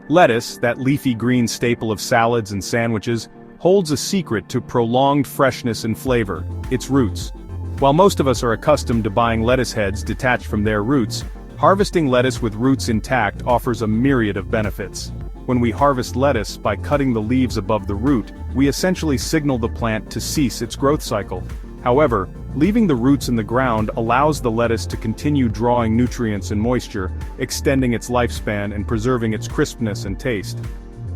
Lettuce, that leafy green staple of salads and sandwiches, holds a secret to prolonged freshness and flavor: its roots. While most of us are accustomed to buying lettuce heads detached from their roots, harvesting lettuce with roots intact offers a myriad of benefits. When we harvest lettuce by cutting the leaves above the root, we essentially signal the plant to cease its growth cycle. However, leaving the roots in the ground allows the lettuce to continue drawing nutrients and moisture, extending its lifespan and preserving its crispness and taste.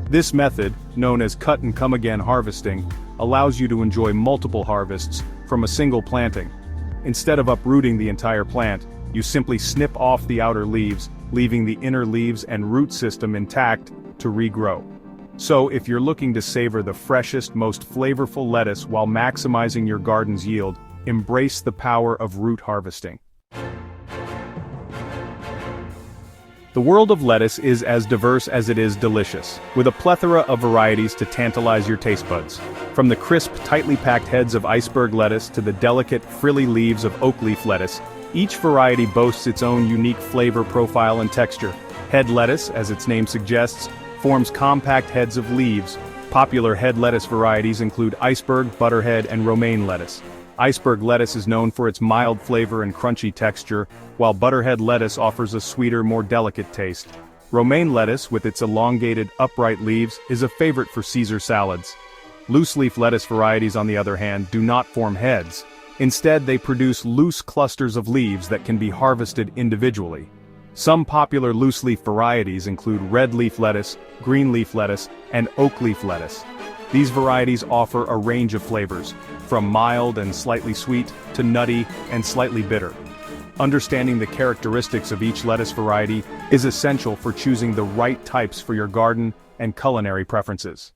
This method, known as cut-and-come-again harvesting, allows you to enjoy multiple harvests from a single planting. Instead of uprooting the entire plant, you simply snip off the outer leaves, leaving the inner leaves and root system intact to regrow. So if you're looking to savor the freshest, most flavorful lettuce while maximizing your garden's yield, embrace the power of root harvesting. The world of lettuce is as diverse as it is delicious, with a plethora of varieties to tantalize your taste buds. From the crisp, tightly packed heads of iceberg lettuce to the delicate, frilly leaves of oak leaf lettuce, each variety boasts its own unique flavor profile and texture. Head lettuce, as its name suggests, forms compact heads of leaves. Popular head lettuce varieties include iceberg, butterhead, and romaine lettuce. Iceberg lettuce is known for its mild flavor and crunchy texture, while butterhead lettuce offers a sweeter, more delicate taste. Romaine lettuce, with its elongated, upright leaves, is a favorite for Caesar salads. Loose-leaf lettuce varieties, on the other hand, do not form heads. Instead, they produce loose clusters of leaves that can be harvested individually. Some popular loose-leaf varieties include red leaf lettuce, green leaf lettuce, and oak leaf lettuce. These varieties offer a range of flavors, from mild and slightly sweet to nutty and slightly bitter. Understanding the characteristics of each lettuce variety is essential for choosing the right types for your garden and culinary preferences.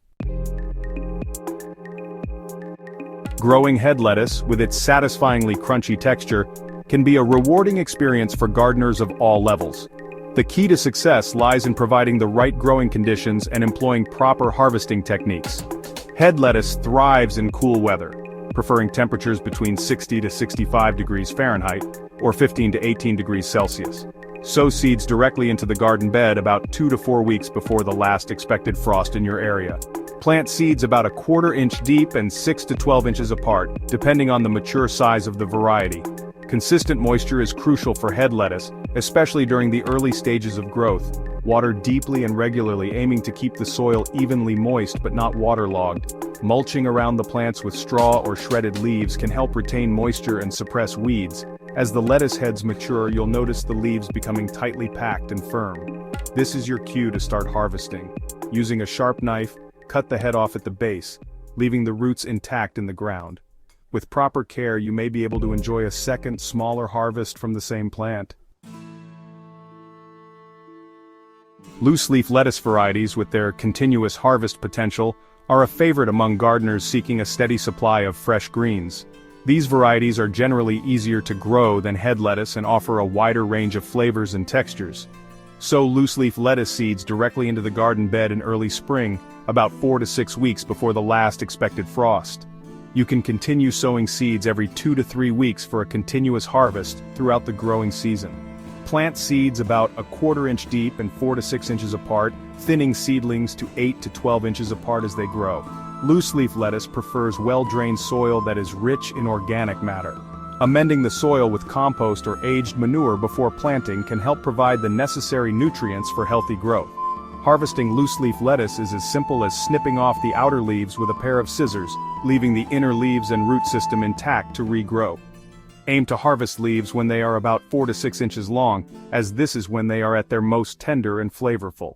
Growing head lettuce, with its satisfyingly crunchy texture, can be a rewarding experience for gardeners of all levels. The key to success lies in providing the right growing conditions and employing proper harvesting techniques. Head lettuce thrives in cool weather, preferring temperatures between 60 to 65 degrees Fahrenheit, or 15 to 18 degrees Celsius. Sow seeds directly into the garden bed about 2 to 4 weeks before the last expected frost in your area. Plant seeds about a 1/4 inch deep and 6 to 12 inches apart, depending on the mature size of the variety. Consistent moisture is crucial for head lettuce, especially during the early stages of growth. Water deeply and regularly, aiming to keep the soil evenly moist but not waterlogged. Mulching around the plants with straw or shredded leaves can help retain moisture and suppress weeds. As the lettuce heads mature, you'll notice the leaves becoming tightly packed and firm. This is your cue to start harvesting. Using a sharp knife, cut the head off at the base, leaving the roots intact in the ground. With proper care, you may be able to enjoy a second, smaller harvest from the same plant. Loose-leaf lettuce varieties, with their continuous harvest potential, are a favorite among gardeners seeking a steady supply of fresh greens. These varieties are generally easier to grow than head lettuce and offer a wider range of flavors and textures. Sow loose-leaf lettuce seeds directly into the garden bed in early spring, about 4 to 6 weeks before the last expected frost. You can continue sowing seeds every 2 to 3 weeks for a continuous harvest throughout the growing season. Plant seeds about a 1/4 inch deep and 4 to 6 inches apart, thinning seedlings to 8 to 12 inches apart as they grow. Loose-leaf lettuce prefers well-drained soil that is rich in organic matter. Amending the soil with compost or aged manure before planting can help provide the necessary nutrients for healthy growth. Harvesting loose-leaf lettuce is as simple as snipping off the outer leaves with a pair of scissors, leaving the inner leaves and root system intact to regrow. Aim to harvest leaves when they are about 4 to 6 inches long, as this is when they are at their most tender and flavorful.